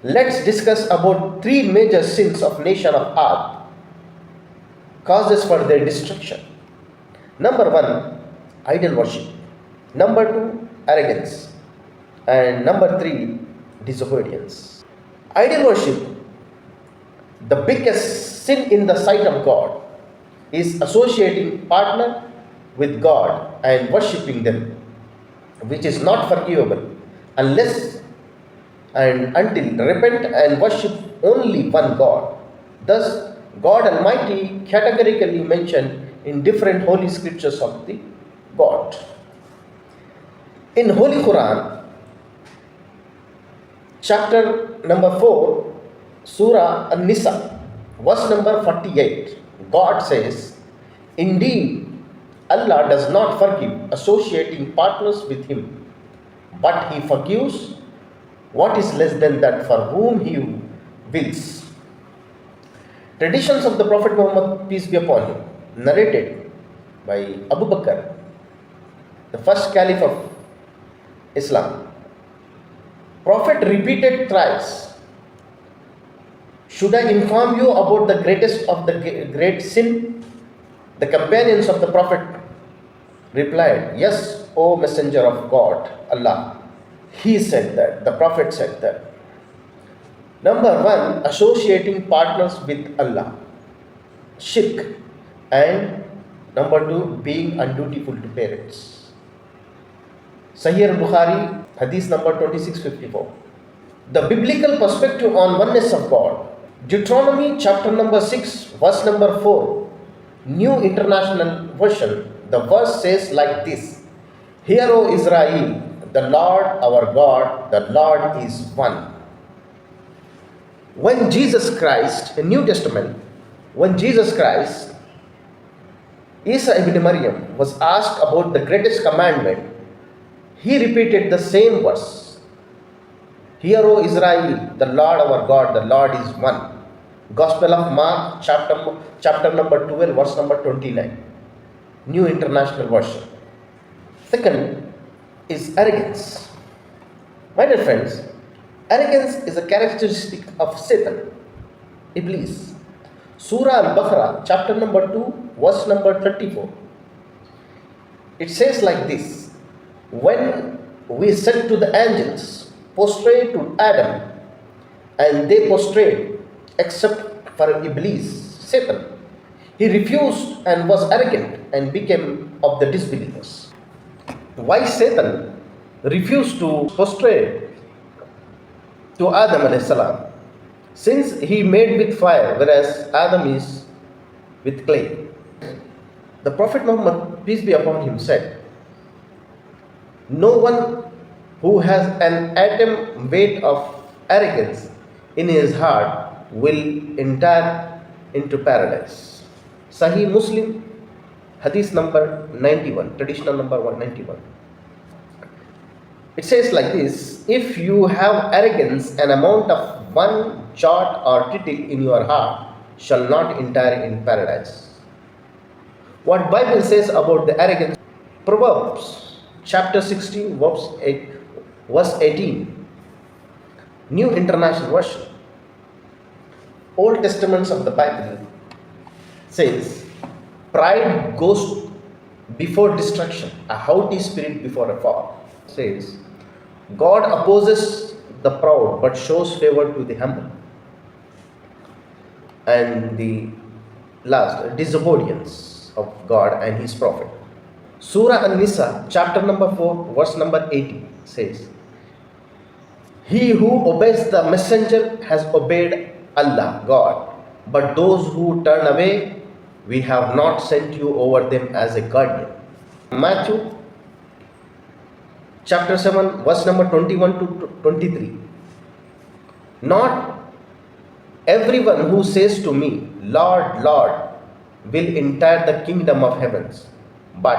Let's discuss about three major sins of nation of Ad, causes for their destruction. Number one, idol worship. Number two, arrogance. And number three, disobedience. Idol worship, the biggest sin in the sight of God, is associating partner with God and worshipping them, which is not forgivable unless and until repent and worship only one God. Thus, God Almighty categorically mentioned in different holy scriptures of the God. In Holy Quran, chapter number 4, Surah An-Nisa, verse number 48, God says, "Indeed, Allah does not forgive associating partners with Him, but He forgives what is less than that for whom He wills." Traditions of the Prophet Muhammad, peace be upon him, narrated by Abu Bakr, the first caliph of Islam. Prophet repeated thrice, "Should I inform you about the greatest of the great sin?" The companions of the Prophet replied, "Yes, O Messenger of God, Allah." He said that, the Prophet said that. Number one, associating partners with Allah, shirk. And number two, being undutiful to parents. Sahih al-Bukhari, hadith number 2654. The biblical perspective on oneness of God. Deuteronomy chapter number 6, verse number 4, New International Version. The verse says like this: "Hear, O Israel, the Lord our God, the Lord is one." When Jesus Christ, in New Testament, when Jesus Christ, Isa ibn Maryam, was asked about the greatest commandment, he repeated the same verse: "Hear, O Israel, the Lord our God, the Lord is one." Gospel of Mark, chapter number 12, verse number 29, New International Version. Second is arrogance. My dear friends, arrogance is a characteristic of Satan, Iblis. Surah Al-Baqarah, chapter number 2, verse number 34. It says like this: "When we said to the angels, prostrate to Adam, and they prostrate, except for Iblis, Satan. He refused and was arrogant and became of the disbelievers." Why Satan refused to prostrate to Adam alayhi salam? Since he made with fire, whereas Adam is with clay. The Prophet Muhammad, peace be upon him, said, "No one who has an atom weight of arrogance in his heart will enter into paradise." Sahih Muslim, hadith number 91, traditional number 191. It says like this: "If you have arrogance, an amount of one jot or tittle in your heart shall not enter in paradise." What Bible says about the arrogance? Proverbs chapter 16, verse 18, New International Version. Old Testaments of the Bible says, "Pride goes before destruction, a haughty spirit before a fall." Says, "God opposes the proud but shows favor to the humble." And the last, disobedience of God and His prophet. Surah An-Nisa, chapter number 4, verse number 80 says, "He who obeys the messenger has obeyed Allah, God, but those who turn away, we have not sent you over them as a guardian." Matthew chapter 7, verse number 21 to 23. "Not everyone who says to me, 'Lord, Lord,' will enter the kingdom of heavens, but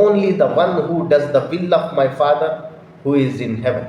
only the one who does the will of my Father who is in heaven."